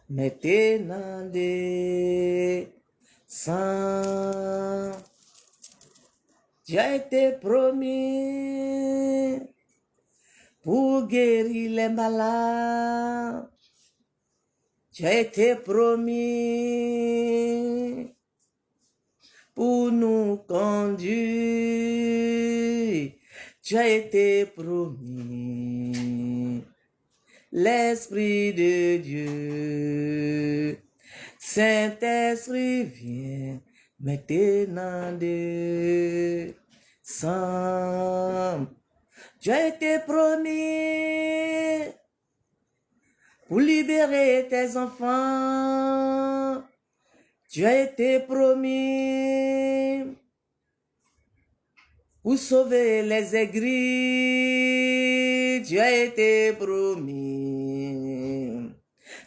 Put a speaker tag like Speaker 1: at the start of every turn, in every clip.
Speaker 1: maintenant descend. Dieu a été promis pour guérir les malades. Dieu a été promis pour nous conduire. Dieu a été promis. L'Esprit de Dieu, Saint-Esprit vient maintenant descend. Dieu a été promis pour libérer tes enfants. Dieu a été promis pour sauver les aigris. Dieu a été promis.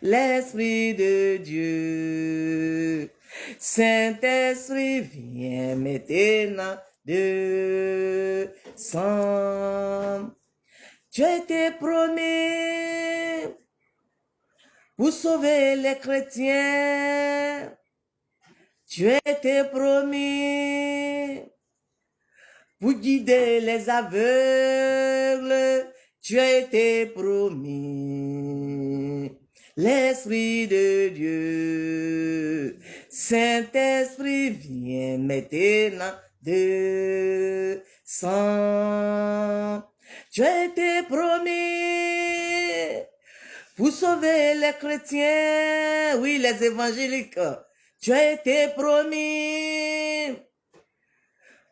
Speaker 1: L'Esprit de Dieu, Saint-Esprit vient maintenant descend. Dieu a été promis pour sauver les chrétiens. Dieu a été promis pour guider les aveugles. Dieu a été promis. L'Esprit de Dieu, Saint-Esprit vient maintenant descend. Dieu a été promis pour sauver les chrétiens, oui, les évangéliques. Dieu a été promis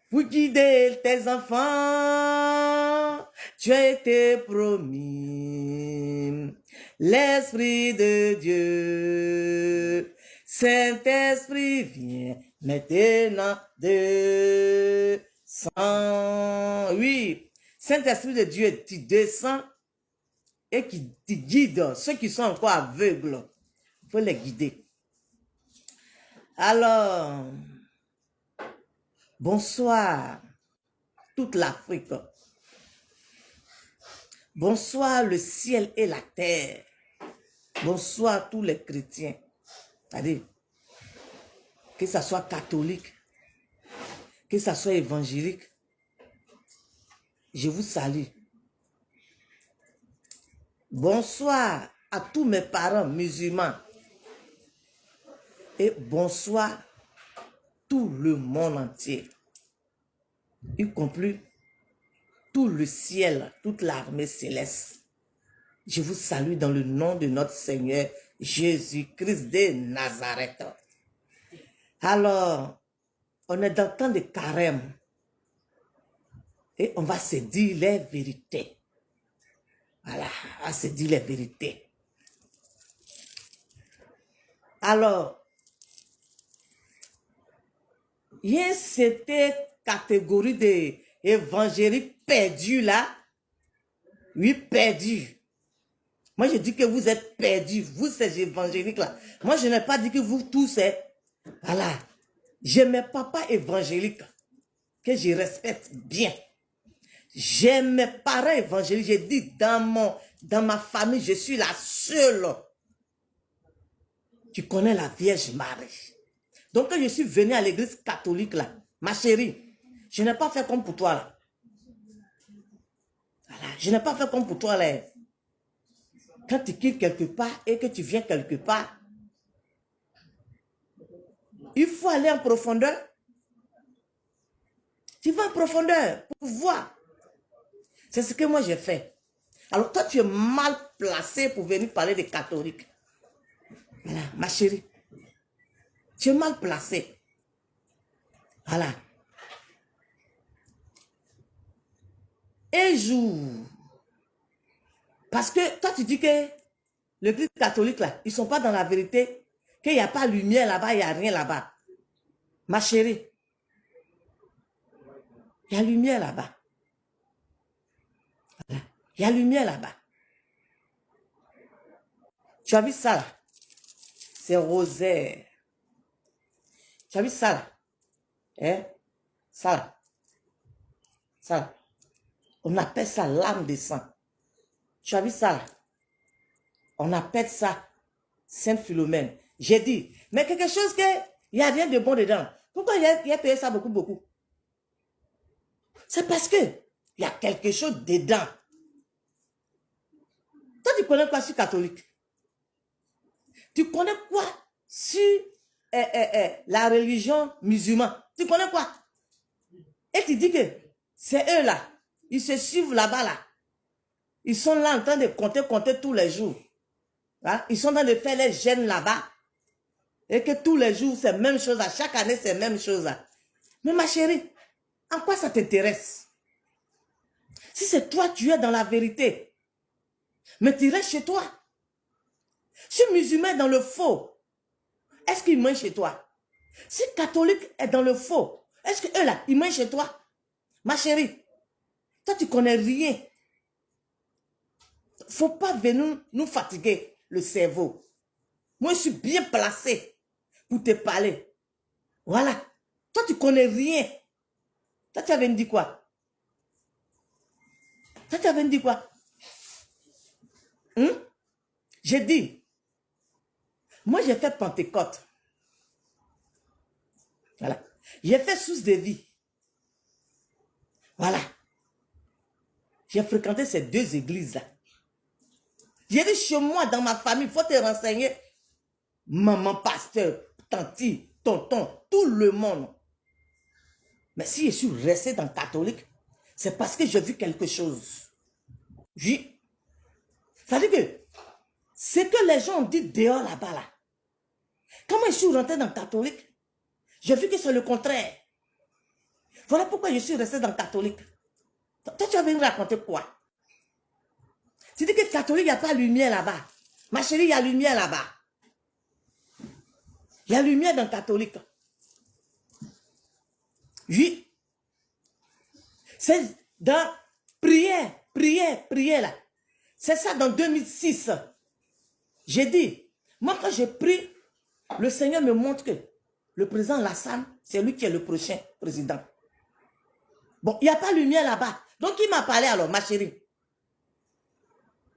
Speaker 1: pour guider tes enfants. Dieu a été promis. L'Esprit de Dieu, Saint-Esprit vient maintenant descend. Oui, Saint-Esprit de Dieu qui descend et qui guide ceux qui sont encore aveugles. Il faut les guider. Alors, bonsoir toute l'Afrique. Bonsoir le ciel et la terre. Bonsoir tous les chrétiens. C'est-à-dire, que ce soit catholique, que ce soit évangélique, je vous salue. Bonsoir à tous mes parents musulmans. Et bonsoir tout le monde entier, y compris tout le ciel, toute l'armée céleste. Je vous salue dans le nom de notre Seigneur Jésus-Christ de Nazareth. Alors, on est dans le temps de carême et on va se dire les vérités. Voilà, on va se dire les vérités. Alors, il y a cette catégorie d'évangéliques perdus là. Oui, perdus. Moi, je dis que vous êtes perdus, vous, ces évangéliques-là. Moi, je n'ai pas dit que vous tous êtes... Voilà. J'ai mes papas évangéliques que je respecte bien. J'ai mes parents évangéliques. J'ai dit, dans ma famille, je suis la seule qui connaît la Vierge Marie. Donc, quand je suis venue à l'église catholique, là, ma chérie, je n'ai pas fait comme pour toi, là. Voilà. Je n'ai pas fait comme pour toi, là. Quand tu quittes quelque part et que tu viens quelque part, il faut aller en profondeur. Tu vas en profondeur pour voir. C'est ce que moi j'ai fait. Alors toi, tu es mal placé pour venir parler des catholiques. Voilà, ma chérie. Tu es mal placé. Voilà. Un jour, parce que toi, tu dis que l'église catholique, là, ils ne sont pas dans la vérité, qu'il n'y a pas de lumière là-bas, il n'y a rien là-bas. Ma chérie, il y a lumière là-bas. Voilà. Il y a lumière là-bas. Tu as vu ça là? C'est rosaire. Tu as vu ça là? Hein? Ça là. Ça là. On appelle ça l'âme de sang. Tu as vu ça là? On appelle ça Sainte Philomène. J'ai dit, mais quelque chose que il n'y a rien de bon dedans. Pourquoi il a payé ça beaucoup? C'est parce que il y a quelque chose dedans. Toi, tu connais quoi sur catholique? Tu connais quoi sur la religion musulmane? Tu connais quoi? Et tu dis que c'est eux là. Ils se suivent là-bas là. Ils sont là en train de compter tous les jours. Hein? Ils sont en train de faire les jeûnes là-bas. Et que tous les jours, c'est la même chose. À chaque année, c'est la même chose. Mais ma chérie, en quoi ça t'intéresse? Si c'est toi, tu es dans la vérité. Mais tu restes chez toi. Si musulman est dans le faux, est-ce qu'il mangent chez toi? Si catholique est dans le faux, est-ce qu'eux là, ils mangent chez toi? Ma chérie, toi, tu connais rien. Faut pas venir nous fatiguer le cerveau. Moi, je suis bien placé pour te parler. Voilà. Toi, tu connais rien. Toi, tu avais dit quoi? Toi, tu avais dit quoi? J'ai dit, moi, j'ai fait Pentecôte. Voilà. J'ai fait Source de vie. Voilà. J'ai fréquenté ces deux églises-là. J'ai dit chez moi, dans ma famille, il faut te renseigner. Maman, pasteur, tanti, tonton, tout le monde. Mais si je suis resté dans le catholique, c'est parce que j'ai vu quelque chose. Oui. Ça veut dire que ce que les gens ont dit dehors là-bas, là, quand moi je suis rentré dans le catholique, j'ai vu que c'est le contraire. Voilà pourquoi je suis resté dans le catholique. Toi, tu vas venir raconter quoi? Tu dis que le catholique, il n'y a pas de lumière là-bas. Ma chérie, il y a lumière là-bas. Il y a lumière dans le catholique. Oui. C'est dans prière là. C'est ça dans 2006. J'ai dit, moi quand j'ai pris, le Seigneur me montre que le président Lassane, c'est lui qui est le prochain président. Bon, il n'y a pas de lumière là-bas. Donc, il m'a parlé alors, ma chérie?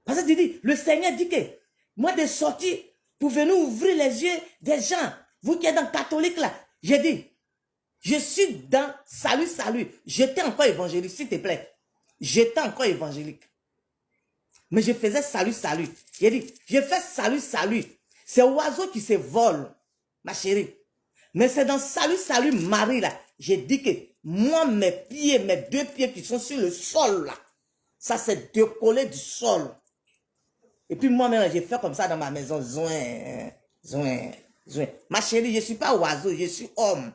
Speaker 1: Parce que tu dis, le Seigneur dit que moi de sortir pour venir ouvrir les yeux des gens, vous qui êtes dans le catholique là, j'ai dit, je suis dans salut. J'étais encore évangélique, s'il te plaît. J'étais encore évangélique. Mais je faisais salut. J'ai dit, je fais salut. C'est oiseau qui se vole, ma chérie. Mais c'est dans salut Marie là. J'ai dit que moi, mes deux pieds qui sont sur le sol là, ça s'est décollé du sol. Et puis moi-même, j'ai fait comme ça dans ma maison. Zouin. Ma chérie, je ne suis pas oiseau, je suis homme.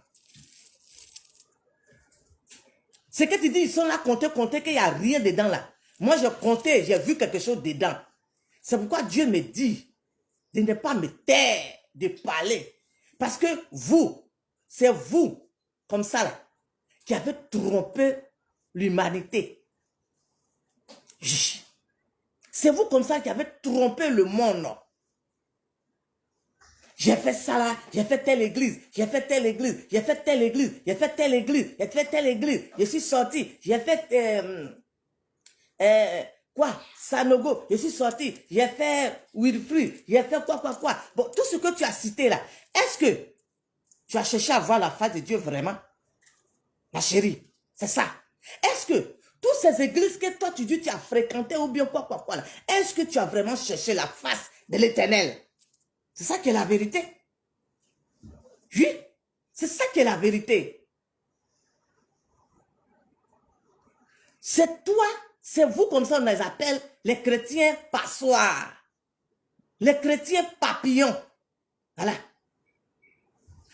Speaker 1: Ce que tu dis, ils sont là, compter qu'il n'y a rien dedans là. Moi, j'ai compté, j'ai vu quelque chose dedans. C'est pourquoi Dieu me dit de ne pas me taire, de parler. Parce que vous, c'est vous, comme ça là, qui avez trompé l'humanité. C'est vous comme ça qui avez trompé le monde. J'ai fait ça là, j'ai fait telle église, j'ai fait telle église, j'ai fait telle église, j'ai fait telle église, j'ai fait telle église, je suis sorti, j'ai fait quoi, Sanogo, je suis sorti, j'ai fait Wilfrid, j'ai fait quoi. Bon, tout ce que tu as cité là, est-ce que tu as cherché à voir la face de Dieu vraiment? Ma chérie, c'est ça. Est-ce que toutes ces églises que toi tu dis tu as fréquentées ou bien quoi là, est-ce que tu as vraiment cherché la face de l'Éternel? C'est ça qui est la vérité. Oui, c'est ça qui est la vérité. C'est toi, c'est vous comme ça on les appelle les chrétiens passoires. Les chrétiens papillons. Voilà.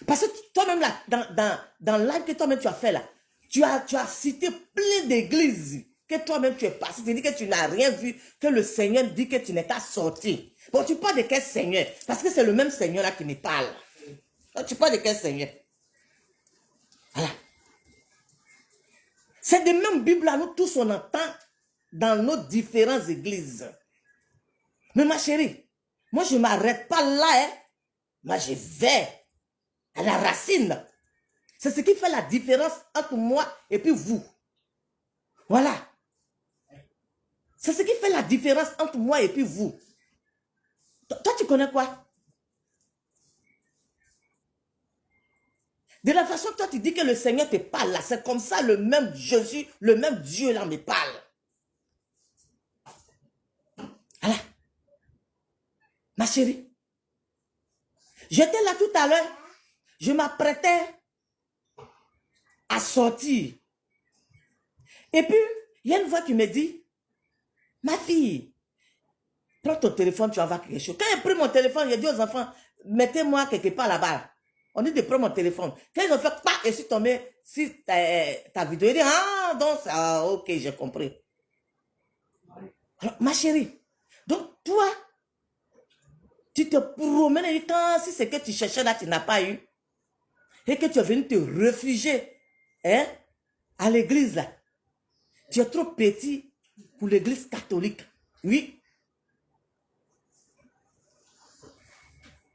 Speaker 1: Parce que toi-même là, dans l'âge que toi-même tu as fait là, tu as cité plein d'églises que toi-même tu es passé. Tu dis que tu n'as rien vu, que le Seigneur dit que tu n'es qu'à sortir. Bon, tu parles de quel Seigneur? Parce que c'est le même Seigneur là qui me parle. Donc, tu parles de quel Seigneur? Voilà. C'est de même Bible là, nous tous on entend dans nos différentes églises. Mais ma chérie, moi je ne m'arrête pas là. Hein. Moi je vais à la racine. C'est ce qui fait la différence entre moi et puis vous. Voilà. C'est ce qui fait la différence entre moi et puis vous. Toi, tu connais quoi? De la façon dont toi tu dis que le Seigneur te parle là, c'est comme ça le même Jésus, le même Dieu là me parle. Voilà. Ma chérie, j'étais là tout à l'heure, je m'apprêtais à sortir. Et puis, il y a une voix qui me dit, ma fille, prends ton téléphone, tu vas voir quelque chose. Quand j'ai pris mon téléphone, j'ai dit aux enfants, mettez-moi quelque part là-bas. On dit de prendre mon téléphone. Quand ils ont fait pas et je suis tombé sur ta vidéo, ils disent, ah, donc, ah, ok, j'ai compris. Alors, ma chérie, donc toi, tu te promènes et quand si c'est que tu cherchais là, tu n'as pas eu, et que tu es venu te réfugier hein, à l'église là, tu es trop petit pour l'église catholique. Oui.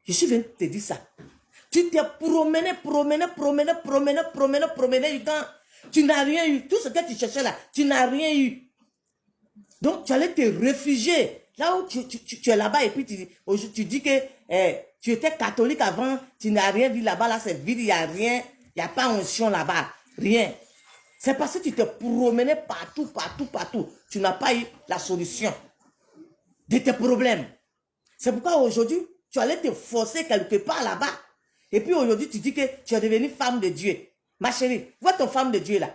Speaker 1: Je suis venu te dire ça. Tu t'es promené, quand tu n'as rien eu. Tout ce que tu cherchais là, tu n'as rien eu. Donc, tu allais te réfugier. Là où tu es là-bas et puis tu dis que tu étais catholique avant, tu n'as rien vu là-bas, là c'est vide, il n'y a rien, il n'y a pas onction là-bas, rien. C'est parce que tu te promenais partout. Tu n'as pas eu la solution de tes problèmes. C'est pourquoi aujourd'hui, tu allais te forcer quelque part là-bas. Et puis aujourd'hui, tu dis que tu es devenue femme de Dieu. Ma chérie, vois ton femme de Dieu là.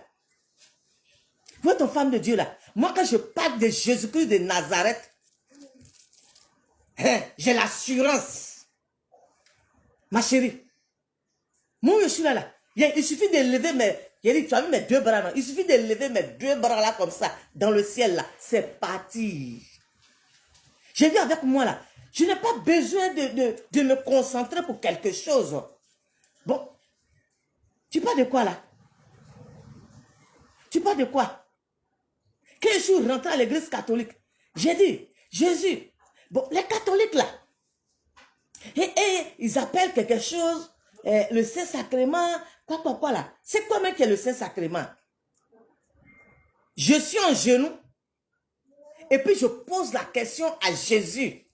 Speaker 1: Vois ton femme de Dieu là. Moi, quand je parle de Jésus-Christ de Nazareth, hein, j'ai l'assurance. Ma chérie, moi, je suis là. Il suffit de lever tu as vu mes deux bras, non? Il suffit de lever mes deux bras là comme ça, dans le ciel là. C'est parti. J'ai dit avec moi là, je n'ai pas besoin de me concentrer pour quelque chose. Bon, tu parles de quoi là? Tu parles de quoi? Quand je suis rentré à l'église catholique, j'ai dit, Jésus, bon, les catholiques là, et ils appellent quelque chose, le Saint-Sacrement, quoi là. C'est quoi même que le Saint-Sacrement? Je suis en genoux, et puis je pose la question à Jésus,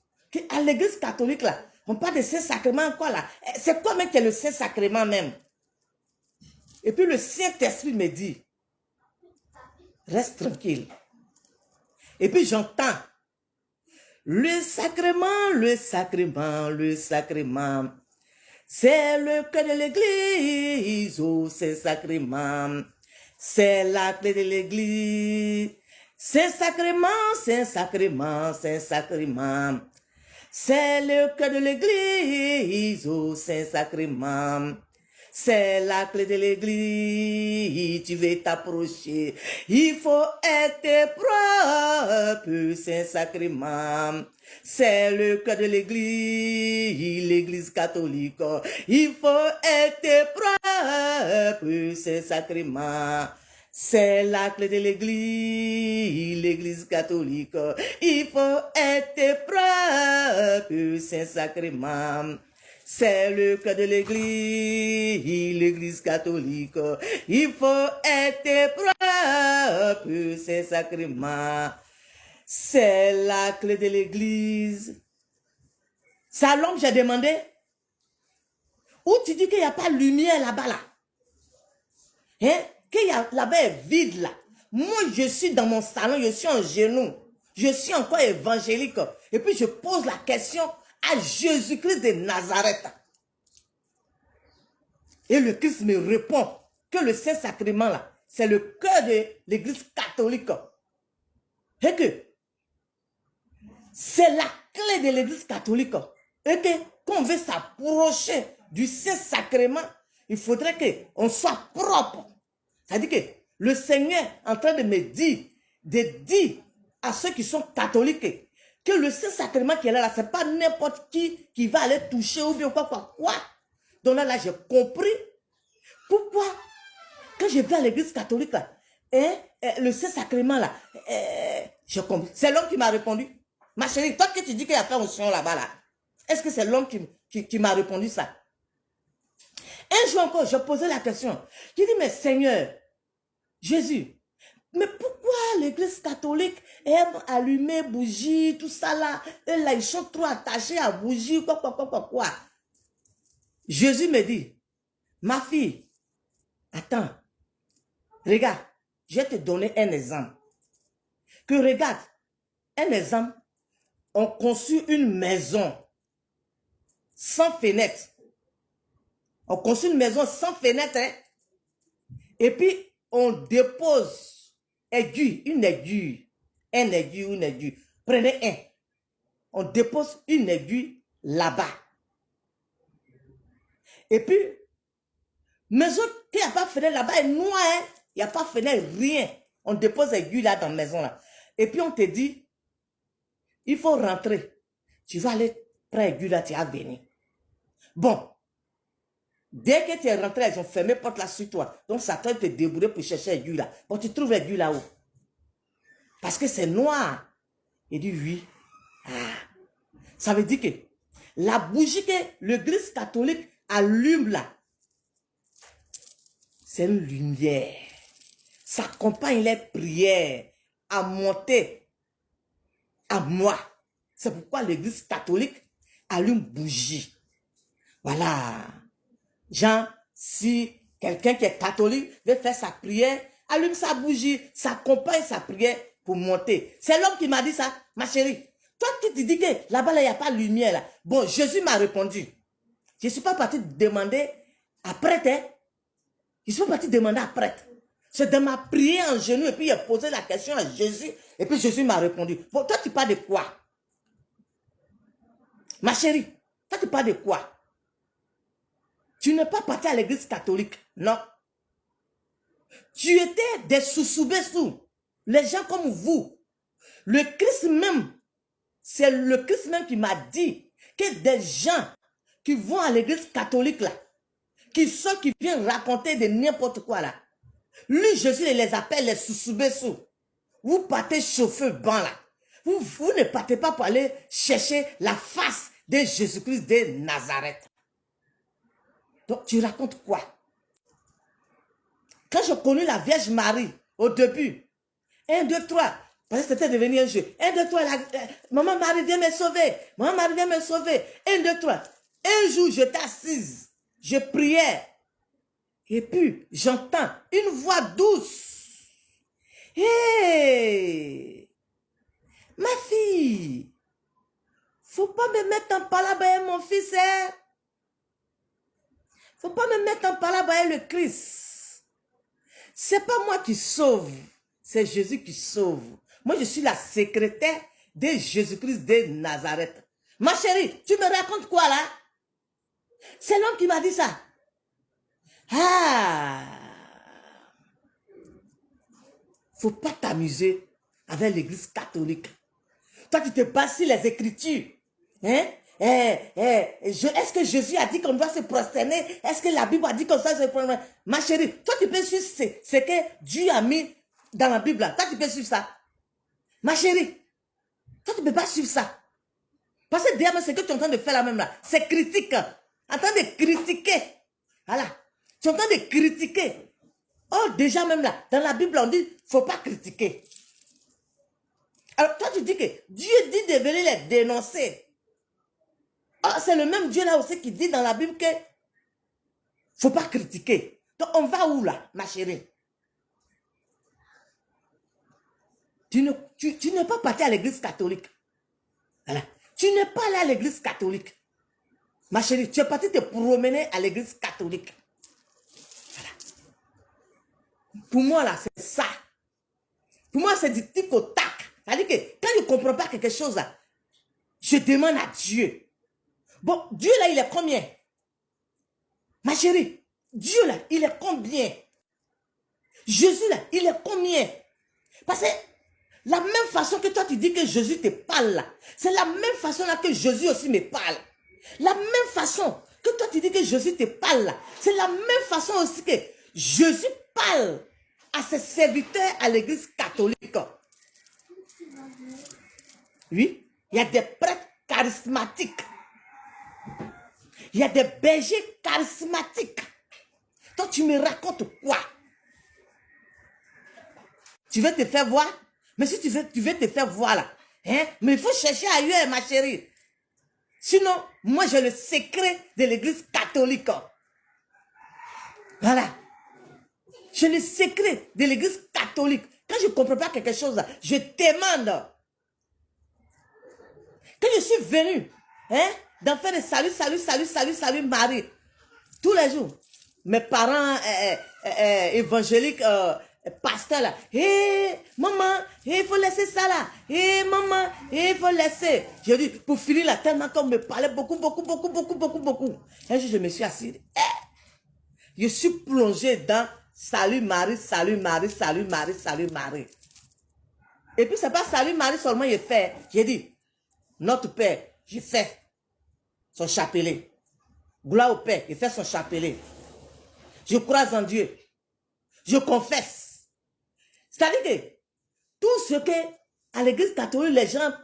Speaker 1: à l'église catholique là, on parle de Saint-Sacrement quoi là? C'est quoi même que le Saint-Sacrement même? Et puis le Saint-Esprit me dit, reste tranquille. Et puis j'entends, le sacrement, c'est le cœur de l'église, oh, c'est sacrement, c'est la clé de l'église. Saint-Sacrement, Saint-Sacrement, Saint-Sacrement, c'est le cœur de l'église, oh, Saint-Sacrement. C'est la clé de l'église, tu veux t'approcher. Il faut être propre, Saint-Sacrement. C'est le cœur de l'église catholique. Il faut être propre, Saint-Sacrement. C'est la clé de l'église catholique. Il faut être propre, Saint-Sacrement. C'est le cœur de l'église catholique. Il faut être propre, Saint-Sacrement. C'est la clé de l'église. C'est l'homme j'ai demandé. Où tu dis qu'il n'y a pas de lumière là-bas là? Hein? Qu'il y a là-bas est vide là. Moi je suis dans mon salon, je suis en genoux. Je suis encore évangélique. Et puis je pose la question à Jésus-Christ de Nazareth. Et le Christ me répond que le Saint-Sacrement là, c'est le cœur de l'église catholique. Et que c'est la clé de l'église catholique. Et que quand on veut s'approcher du Saint-Sacrement, il faudrait qu'on soit propre. C'est-à-dire que le Seigneur est en train de me dire, de dire à ceux qui sont catholiques, que le Saint-Sacrement qui est là, c'est pas n'importe qui va aller toucher ou bien quoi. Donc là j'ai compris pourquoi, quand je vais à l'église catholique, là, le Saint-Sacrement, là, j'ai compris. C'est l'homme qui m'a répondu. Ma chérie, toi que tu dis qu'il n'y a pas d'onction là-bas, là, est-ce que c'est l'homme qui m'a répondu ça? Un jour encore, je posais la question. J'ai dit, mais Seigneur, Jésus, mais pourquoi l'église catholique aime allumer bougies, tout ça là? Eux là, ils sont trop attachés à bougies, quoi. Jésus me dit, ma fille, Attends. Regarde, je vais te donner un exemple. Que regarde, un exemple. On conçut une maison sans fenêtre. On construit une maison sans fenêtre. Hein? Et puis, on dépose une aiguille. Un aiguille ou une aiguille. Prenez un. On dépose une aiguille là-bas. Et puis, maison qui n'a pas fenêtre là-bas est noire. Hein? Il n'y a pas fenêtre, rien. On dépose l'aiguille là dans la maison là. Et puis, on te dit, il faut rentrer. Tu vas aller prendre l'aiguille là, tu vas venir. Bon. Dès que tu es rentré, ils ont fermé la porte là sur toi. Donc, Satan te débrouille pour chercher l'aiguille là. Bon, tu trouves l'aiguille là-haut. Parce que c'est noir. Il dit oui. Ah. Ça veut dire que la bougie que l'église catholique allume là, c'est une lumière. Ça accompagne les prières à monter à moi. C'est pourquoi l'église catholique allume bougie. Voilà. Genre, si quelqu'un qui est catholique veut faire sa prière, allume sa bougie, ça accompagne sa prière pour monter. C'est l'homme qui m'a dit ça, ma chérie. Toi qui te dis que là-bas, il n'y a pas de lumière. Là. Bon, Jésus m'a répondu. Je ne suis pas parti demander à prêtre. Hein? Je ne suis pas parti demander à prêtre. C'est de ma prière en genoux et puis il a posé la question à Jésus et puis Jésus m'a répondu. Bon, toi, tu parles de quoi? Ma chérie, toi, tu parles de quoi? Tu n'es pas parti à l'église catholique, non. Tu étais des sous-sous-bessous, les gens comme vous. Le Christ même, c'est le Christ même qui m'a dit que des gens qui vont à l'église catholique là, qui viennent raconter de n'importe quoi là. Lui, Jésus les appelle les sous-sous-bessous. Vous partez chauffeur banc là. Vous ne partez pas pour aller chercher la face de Jésus-Christ de Nazareth. Donc, tu racontes quoi? Quand j'ai connu la Vierge Marie, au début, 1, 2, 3, parce que c'était devenu un jeu. 1, 2, 3, maman Marie vient me sauver. Maman Marie vient me sauver. 1, 2, 3. Un jour, j'étais assise, je priais. Et puis, j'entends une voix douce. Hé! Ma fille, faut pas me mettre en palabre, mon fils, hein? Faut pas me mettre en palabre avec le Christ. C'est pas moi qui sauve, c'est Jésus qui sauve. Moi, je suis la secrétaire de Jésus-Christ de Nazareth. Ma chérie, tu me racontes quoi là? C'est l'homme qui m'a dit ça. Ah! Faut pas t'amuser avec l'église catholique. Toi, tu te bases sur les Écritures. Hein? Est-ce que Jésus a dit qu'on doit se prosterner? Est-ce que la Bible a dit qu'on doit se prosterner? Ma chérie, toi, tu peux suivre ce que Dieu a mis dans la Bible. Là. Toi, tu peux suivre ça. Ma chérie, toi, tu ne peux pas suivre ça. Parce que déjà, ce que tu es en train de faire là même là, c'est critique. En train de critiquer. Voilà. Tu es en train de critiquer. Oh, déjà même là, dans la Bible, on dit, il ne faut pas critiquer. Alors, toi, tu dis que Dieu dit de venir les dénoncer. Oh, c'est le même Dieu là aussi qui dit dans la Bible que il ne faut pas critiquer. Donc, on va où là, ma chérie? Tu n'es pas parti à l'église catholique. Voilà. Tu n'es pas allé à l'église catholique. Ma chérie, tu es parti te promener à l'église catholique. Voilà. Pour moi, là, c'est ça. Pour moi, c'est du tic au tac. C'est-à-dire que quand je ne comprends pas quelque chose, là, je demande à Dieu. Bon, Dieu, là, il est combien? Ma chérie, Dieu, là, il est combien? Jésus, là, il est combien? Parce que la même façon que toi, tu dis que Jésus te parle, là, c'est la même façon là que Jésus aussi me parle. La même façon que toi, tu dis que Jésus te parle, là, c'est la même façon aussi que Jésus parle à ses serviteurs à l'église catholique. Oui, il y a des prêtres charismatiques. Il y a des bergers charismatiques. Toi, tu me racontes quoi? Tu veux te faire voir? Mais si tu veux te faire voir là, hein? Mais il faut chercher ailleurs, ma chérie. Sinon, moi, j'ai le secret de l'église catholique. Voilà. J'ai le secret de l'église catholique. Quand je ne comprends pas quelque chose, je demande. Quand je suis venue, d'en faire des salut Marie, tous les jours, mes parents évangéliques, pasteurs là, hé, maman, il faut laisser ça là, hé, maman, il faut laisser. Je dis, pour finir là, tellement qu'on me parlait beaucoup. Un jour, je me suis assise, je suis plongée dans salut Marie. Et puis, c'est pas salut Marie seulement, j'ai fait. J'ai dit, notre Père, j'ai fait son chapelet. Gloire au Père, il fait son chapelet. Je crois en Dieu. Je confesse. C'est-à-dire que tout ce que à l'église catholique, les gens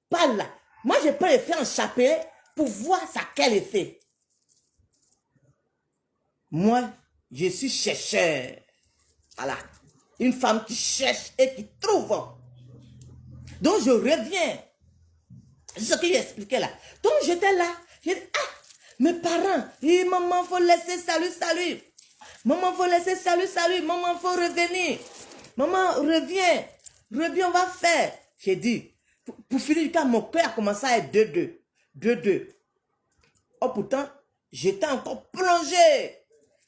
Speaker 1: parlent là, moi je peux le faire un chapelet pour voir ça quel effet. Moi, je suis chercheur. Voilà. Une femme qui cherche et qui trouve. Donc je reviens. C'est ce qu'il expliquait là. Donc j'étais là. J'ai dit, mes parents, maman, faut laisser salut. Maman, faut laisser salut. Maman, faut revenir. Maman, reviens, on va faire. J'ai dit, pour finir, quand mon cœur a commencé à être 2-2. Oh, pourtant, j'étais encore plongé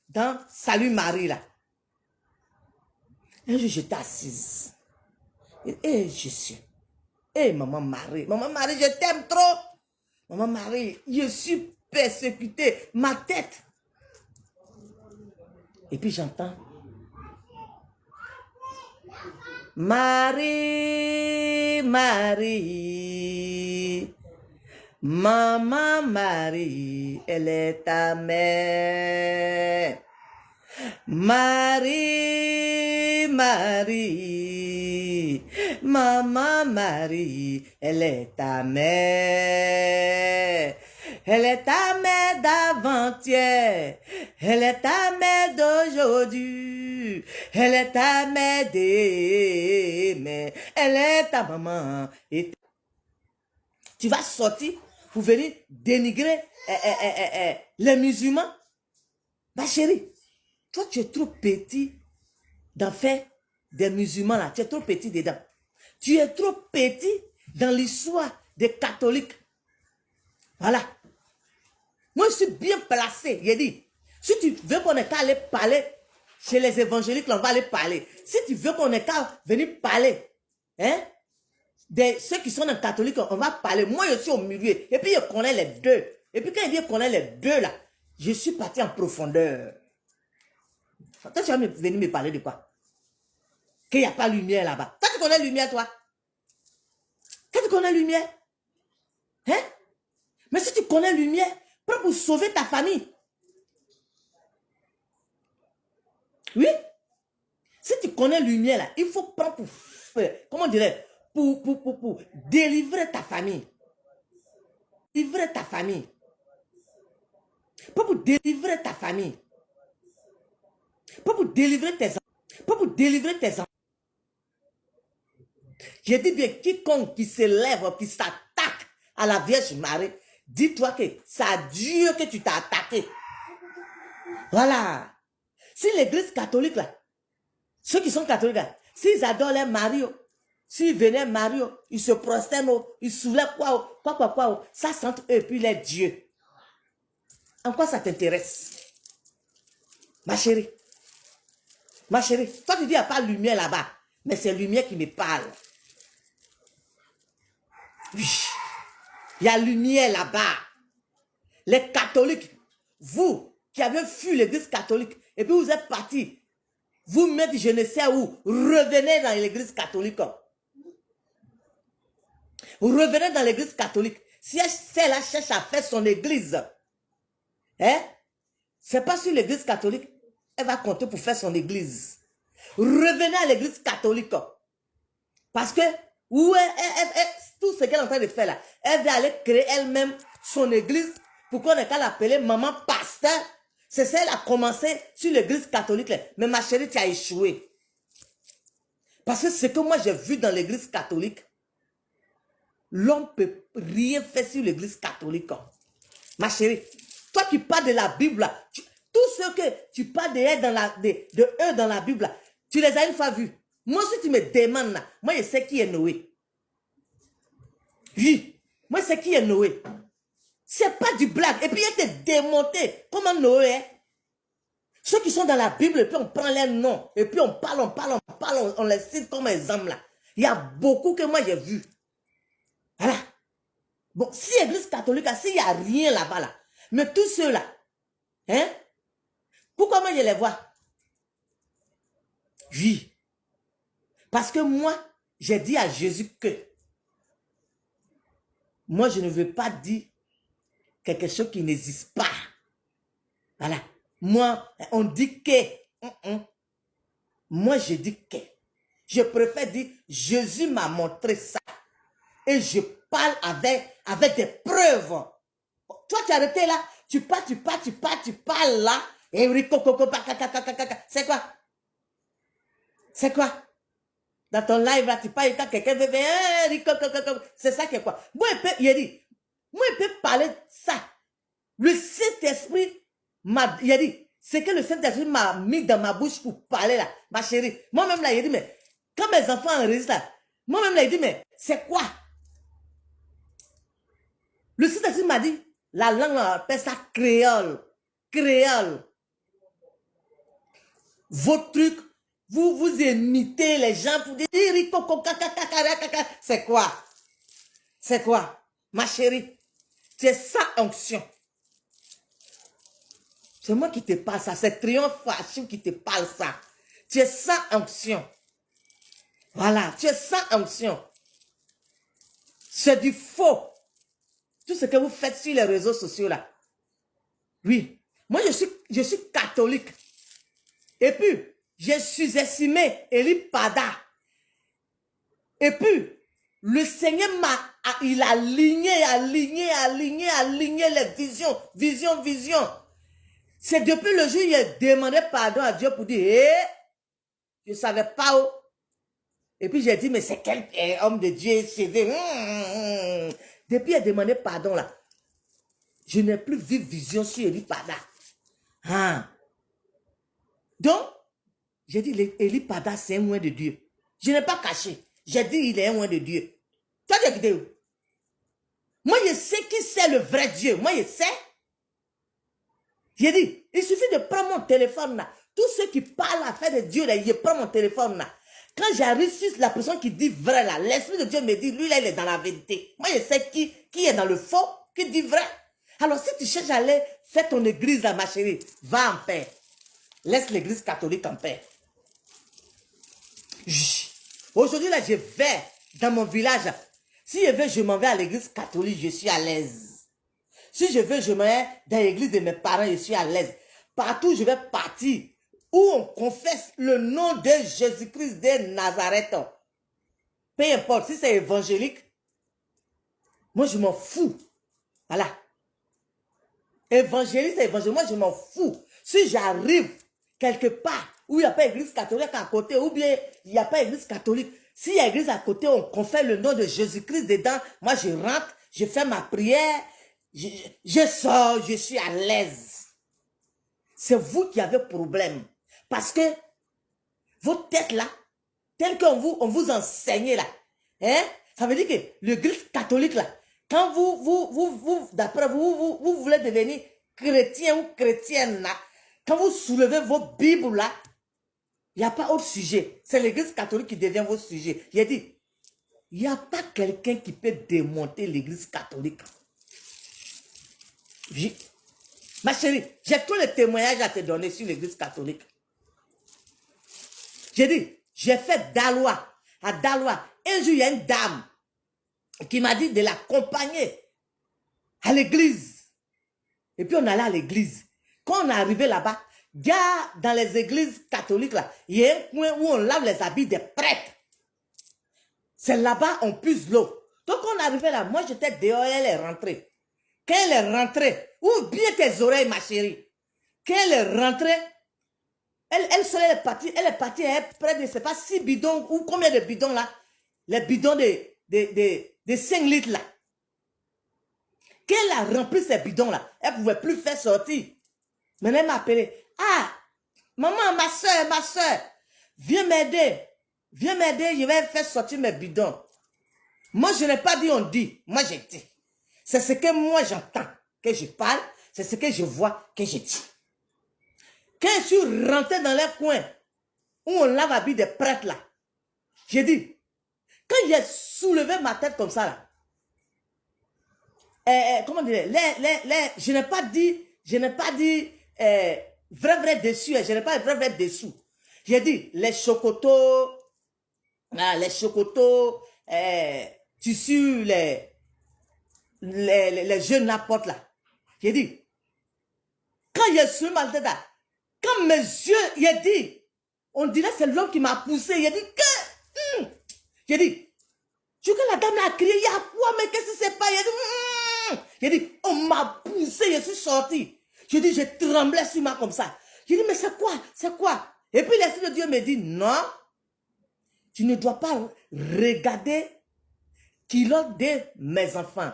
Speaker 1: dans Salut Marie là. Un jour, j'étais assise. Et Jésus. Et maman Marie, je t'aime trop. Maman Marie, je suis persécutée. Ma tête. Et puis j'entends. Marie, maman Marie, elle est ta mère. Marie, maman Marie, elle est ta mère. Elle est ta mère d'avant-hier. Elle est ta mère d'aujourd'hui. Elle est ta mère demain. Elle est ta maman. Et tu vas sortir pour venir dénigrer les musulmans. Ma chérie, toi tu es trop petit d'en faire des musulmans là. Tu es trop petit dedans. Tu es trop petit dans l'histoire des catholiques. Voilà. Moi, je suis bien placé. J'ai dit, si tu veux qu'on ait qu'à aller parler chez les évangéliques, on va aller parler. Si tu veux qu'on ait qu'à venir parler, de ceux qui sont dans catholiques, on va parler. Moi, je suis au milieu. Et puis, je connais les deux. Et puis, quand il dit qu'on connaît les deux là, je suis parti en profondeur. Toi, tu vas venir me parler de quoi? Qu'il n'y a pas de lumière là-bas. Toi, tu connais la lumière, toi? Toi, tu connais la lumière? Mais si tu connais la lumière, prends pour sauver ta famille. Oui. Si tu connais la lumière là, il faut prendre pour faire, comment dirais, pour délivrer ta famille. Délivrer ta famille. Pas pour délivrer ta famille. Pas pour délivrer tes enfants. Pas pour délivrer tes enfants. Je dis bien, quiconque qui se lève, qui s'attaque à la Vierge Marie, dis-toi que c'est à Dieu que tu t'as attaqué. Voilà. Si l'église catholique là, ceux qui sont catholiques là, s'ils adorent les Mario, s'ils venaient Mario, ils se prosternent, ils soulèvent quoi, ça c'est entre eux et puis les dieux. En quoi ça t'intéresse? Ma chérie, toi tu dis il n'y a pas de lumière là-bas, mais c'est la lumière qui me parle. Oui, il y a lumière là-bas. Les catholiques, vous qui avez fui l'église catholique, et puis vous êtes partis, vous mettez je ne sais où, revenez dans l'église catholique. Revenez dans l'église catholique. Si elle cherche à faire son église, c'est pas sur l'église catholique, elle va compter pour faire son église. Revenez à l'église catholique. Parce que, tout ce qu'elle est en train de faire là, elle va aller créer elle-même son église pour qu'on ait qu'à l'appeler maman pasteur. C'est ça, elle a commencé sur l'église catholique. Là. Mais ma chérie, tu as échoué. Parce que ce que moi j'ai vu dans l'église catholique, l'homme ne peut rien faire sur l'église catholique. Ma chérie, toi qui parles de la Bible, tout ceux que tu parles de eux dans la Bible, là, tu les as une fois vus. Moi, si tu me demandes, là, moi, je sais qui est Noé. Oui, moi, je sais qui est Noé. C'est pas du blague. Et puis, il était démonté. Comment Noé est? Ceux qui sont dans la Bible, et puis on prend leurs noms, et puis on parle, on les cite comme exemple là. Il y a beaucoup que moi j'ai vu. Voilà. Bon, si l'église catholique, s'il n'y a rien là-bas, là, mais tous ceux-là, hein, pourquoi moi je les vois? Oui. Parce que moi, j'ai dit à Jésus que moi, je ne veux pas dire quelque chose qui n'existe pas. Voilà. Moi, on dit que. Moi, je dis que. Je préfère dire, Jésus m'a montré ça. Et je parle avec des preuves. Toi, tu es arrêté là. Tu parles là. Et c'est quoi? C'est quoi? Dans ton live là, tu parles quand quelqu'un veut faire. C'est ça qui est quoi? Moi, il dit, moi, je peux parler ça. Le Saint-Esprit m'a, il a dit, c'est que le Saint-Esprit m'a mis dans ma bouche pour parler là, ma chérie. Moi-même là, il a dit, mais quand mes enfants enregistrent là, moi-même là, il dit, mais c'est quoi? Le Saint-Esprit m'a dit, la langue, on appelle ça créole. Créole. Vos trucs, vous imitez les gens pour dire, c'est quoi? C'est quoi? Ma chérie, c'est ça onction. C'est moi qui te parle ça. C'est Triomphe Achille qui te parle ça. Tu es sans onction. Voilà. Tu es sans onction. C'est du faux. Tout ce que vous faites sur les réseaux sociaux là. Oui. Moi, je suis catholique. Et puis, j'ai sous-estimé Eli Pada. Et puis, le Seigneur il a aligné les visions. C'est depuis le jour où il a demandé pardon à Dieu pour dire, je ne savais pas où. Et puis j'ai dit, mais c'est quel homme de Dieu chez eux. Depuis il a demandé pardon là, je n'ai plus vu vision sur Eli Pada. Donc, j'ai dit, Eli Pada c'est un oint de Dieu. Je n'ai pas caché. J'ai dit, il est un oint de Dieu. Tu as dit où? Moi, je sais qui c'est le vrai Dieu. Moi, je sais. J'ai dit, il suffit de prendre mon téléphone là. Tous ceux qui parlent à faire de Dieu là, je prends mon téléphone là. Quand j'arrive sur la personne qui dit vrai là, l'Esprit de Dieu me dit, lui là, il est dans la vérité. Moi, je sais qui est dans le faux, qui dit vrai. Alors, si tu cherches à aller faire ton église là, ma chérie, va en paix. Laisse l'église catholique en paix. Aujourd'hui là, je vais dans mon village. Si je veux, je m'en vais à l'église catholique, je suis à l'aise. Si je veux, je m'en vais dans l'église de mes parents, je suis à l'aise. Partout, je vais partir où on confesse le nom de Jésus-Christ de Nazareth. Peu importe, si c'est évangélique, moi je m'en fous. Voilà. Évangélique, c'est évangélique, moi je m'en fous. Si j'arrive quelque part où il n'y a pas d'église catholique à côté, ou bien il n'y a pas d'église catholique, s'il y a église à côté, on confesse le nom de Jésus-Christ dedans, moi je rentre, je fais ma prière, je sors, je suis à l'aise. C'est vous qui avez problème. Parce que votre tête là, telle qu'on vous enseigne là, hein, ça veut dire que l'église catholique là, quand d'après vous voulez devenir chrétien ou chrétienne là, quand vous soulevez vos Bibles là, il n'y a pas autre sujet. C'est l'église catholique qui devient votre sujet. Il a dit, il n'y a pas quelqu'un qui peut démonter l'église catholique. Ma chérie, j'ai tous les témoignages à te donner sur l'église catholique. J'ai dit, j'ai fait Dalois. À Dalois, un jour, il y a une dame qui m'a dit de l'accompagner à l'église. Et puis, on allait à l'église. Quand on est arrivé là-bas, dans les églises catholiques, là, il y a un coin où on lave les habits des prêtres. C'est là-bas on puise l'eau. Donc, on est arrivé là, moi, j'étais dehors, elle est rentrée. Quand elle est rentrée, ouvre bien tes oreilles, ma chérie. Quand elle est rentrée, elle seule, elle est partie près de, je ne sais pas, 6 bidons, ou combien de bidons là? Les bidons de 5 litres là. Quand elle a rempli ces bidons là, elle ne pouvait plus faire sortir. Maintenant, elle m'a appelé. Ah, maman, ma soeur, viens m'aider. Viens m'aider, je vais faire sortir mes bidons. Moi, je n'ai pas dit on dit. Moi, j'ai dit. C'est ce que moi, j'entends que je parle. C'est ce que je vois que je dis. Quand je suis rentré dans les coins où on lave l'habit des prêtres là, j'ai dit, quand j'ai soulevé ma tête comme ça là, comment dire, je n'ai pas dit, vrai dessus, je n'ai pas vrai dessous. J'ai dit, les chocotos, tissus, les jeunes n'importe là. J'ai dit, quand j'ai soulevé ma tête là, quand mes yeux, j'ai dit, on dirait c'est l'homme qui m'a poussé, j'ai dit, que, j'ai dit, tu que la dame a crié, il y a quoi, mais qu'est-ce que c'est pas, j'ai dit, on m'a poussé, je suis sorti. J'ai dit, je tremblais sur moi comme ça. J'ai dit, mais c'est quoi? Et puis l'Esprit de Dieu me dit, non, tu ne dois pas regarder culotte de mes enfants.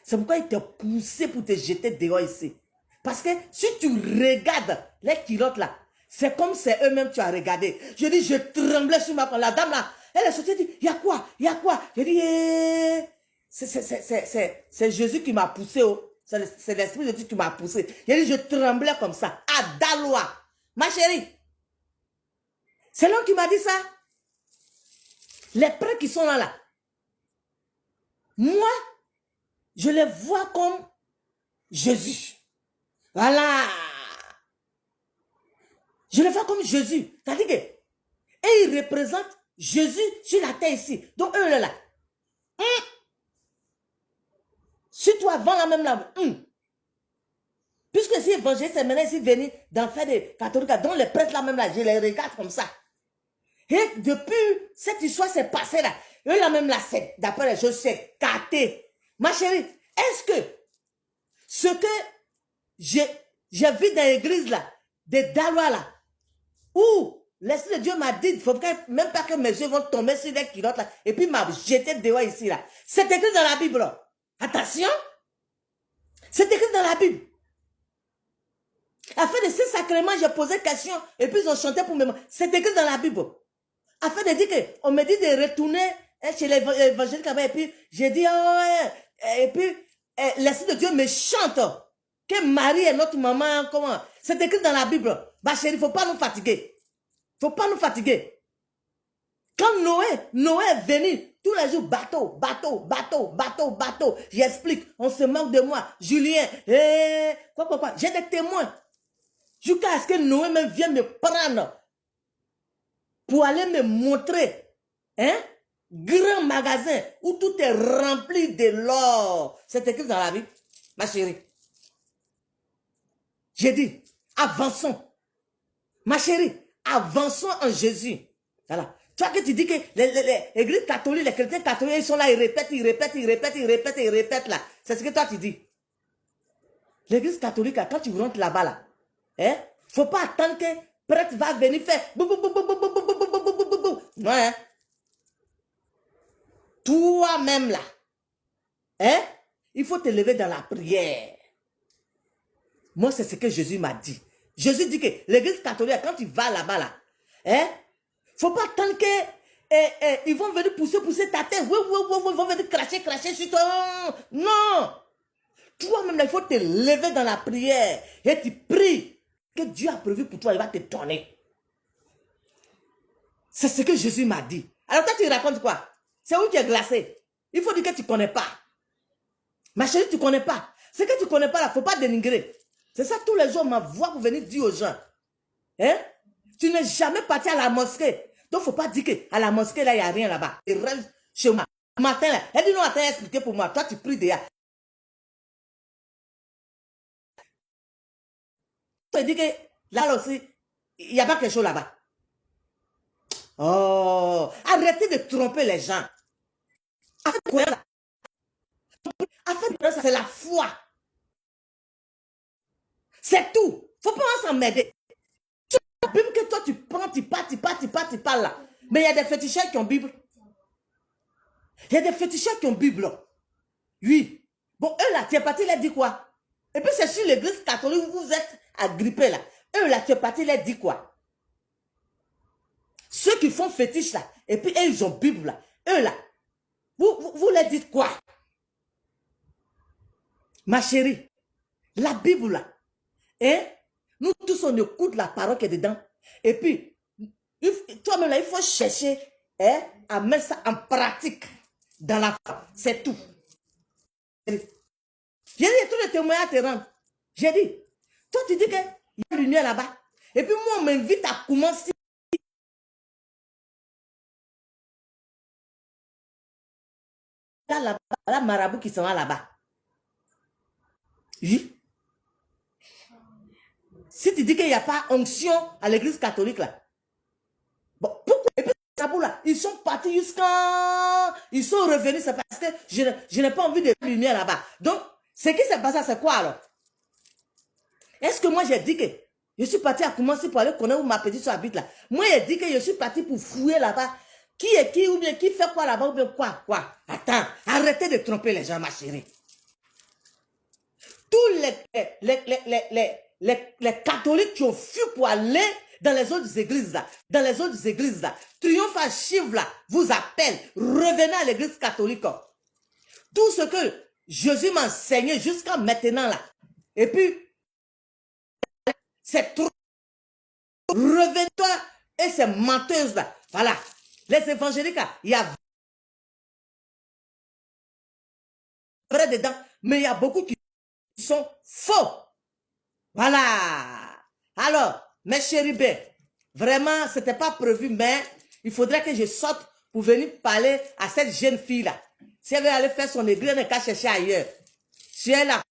Speaker 1: C'est pourquoi il t'a poussé pour te jeter dehors ici. Parce que si tu regardes les culottes là, c'est comme c'est eux-mêmes tu as regardé. Je dis, je tremblais sur ma... La dame là, elle est sortie, elle dit, il y a quoi? Je dis, c'est Jésus qui m'a poussé. Oh. C'est l'Esprit de Dieu qui m'a poussé. Je dis, je tremblais comme ça. À Daloa. Ma chérie. C'est l'homme qui m'a dit ça. Les prêtres qui sont là. Moi, je les vois comme Jésus. Voilà. Je les vois comme Jésus. C'est-à-dire que, et ils représentent Jésus sur la terre ici. Donc, eux, là. Si toi, avant la même là. Puisque si évangile, c'est maintenant ici venu d'en faire des catholiques, dont les prêtres là même là, je les regarde comme ça. Et depuis cette histoire s'est passée là, eux là même là, c'est, d'après les choses, c'est gâté. Ma chérie, est-ce que ce que j'ai vu dans l'église là, des Dalois là, où l'Esprit de Dieu m'a dit, il ne faut même pas que mes yeux vont tomber sur les culottes là, et puis m'a jeté dehors ici là. C'est écrit dans la Bible. Attention, c'est écrit dans la Bible. Afin de ces sacrements, j'ai posé question, et puis ils ont chanté pour moi. C'est écrit dans la Bible. Afin de dire qu'on me dit de retourner chez l'évangélique là-bas, et puis j'ai dit, et puis l'Esprit de Dieu me chante que Marie est notre maman, comment? C'est écrit dans la Bible. Bah chérie, il ne faut pas nous fatiguer. Il ne faut pas nous fatiguer. Quand Noé est venu, tous les jours, bateau. J'explique, on se moque de moi. Julien, quoi. J'ai des témoins. Jusqu'à ce que Noé même vienne me prendre pour aller me montrer grand magasin où tout est rempli de l'or. C'est écrit dans la Bible, ma chérie. J'ai dit, avançons. Ma chérie, avançons en Jésus. Voilà. Toi que tu dis que l'église catholique, les chrétiens catholiques, ils sont là, ils répètent là. C'est ce que toi tu dis. L'église catholique, quand tu rentres là-bas là, faut pas attendre que prêtre va venir faire non, toi-même là, il faut te lever dans la prière. Moi, c'est ce que Jésus m'a dit. Jésus dit que l'église catholique, quand tu vas là-bas là, faut pas attendre que ils vont venir pousser ta tête. Oui, ils vont venir cracher sur toi. Non. Toi-même, il faut te lever dans la prière et tu pries. Que Dieu a prévu pour toi, il va te donner. C'est ce que Jésus m'a dit. Alors toi, tu racontes quoi? C'est où tu es glacé? Il faut dire que tu ne connais pas. Ma chérie, tu ne connais pas. Ce que tu ne connais pas, il ne faut pas dénigrer. C'est ça, tous les jours, ma voix pour venir dire aux gens. Tu n'es jamais parti à la mosquée. Donc, il ne faut pas dire qu'à la mosquée, là, il n'y a rien là-bas. Il reste chez moi. Matin, là, elle dit non, attends, expliquer pour moi. Toi, tu pries déjà. Tu dis que là aussi, il n'y a pas quelque chose là-bas. Oh, arrêtez de tromper les gens. C'est la foi. C'est tout. Il ne faut pas s'emmerder. La Bible que toi tu prends, tu parles là. Mais il y a des féticheurs qui ont Bible. Il y a des féticheurs qui ont Bible. Oui. Bon, eux là, tu es parti, il a dit quoi? Et puis c'est sur l'église catholique où vous êtes agrippés là. Eux là, tu es parti leur dire quoi? Ceux qui font fétiche là, et puis eux, ils ont Bible là. Eux là, vous leur dites quoi? Ma chérie, la Bible là, hein? Nous tous on écoute la parole qui est dedans. Et puis, toi-même là, il faut chercher hein, à mettre ça en pratique dans la foi. C'est tout. J'ai dit, tous les témoignages te rendent. J'ai dit, toi tu dis qu'il y a lumière là-bas. Et puis moi, on m'invite à commencer. Là-bas, la marabout qui sont là-bas. Oui. Si tu dis qu'il n'y a pas onction à l'église catholique là. Bon, pourquoi? Et puis, là, ils sont partis jusqu'à... Ils sont revenus, c'est parce que je n'ai pas envie de lumière là-bas. Donc, ce qui s'est passé, c'est quoi alors? Est-ce que moi j'ai dit que je suis parti à commencer pour aller connaître où ma petite soeur habite là? Moi j'ai dit que je suis parti pour fouiller là-bas. Qui est qui ou bien qui fait quoi là-bas ou bien quoi? Attends, arrêtez de tromper les gens, ma chérie. Tous les catholiques qui ont fui pour aller dans les autres églises là, Triomphe à Chive là, vous appelle, revenez à l'église catholique. Tout ce que Jésus m'a enseigné jusqu'à maintenant là. Et puis, c'est trop. Reviens-toi et ces menteuses là. Voilà. Les évangéliques là, il y a vrai dedans, mais il y a beaucoup qui sont faux. Voilà. Alors, mes chéris, vraiment, ce n'était pas prévu, mais il faudrait que je sorte pour venir parler à cette jeune fille là. Si elle veut aller faire son église, elle n'a qu'à chercher ailleurs. Si elle a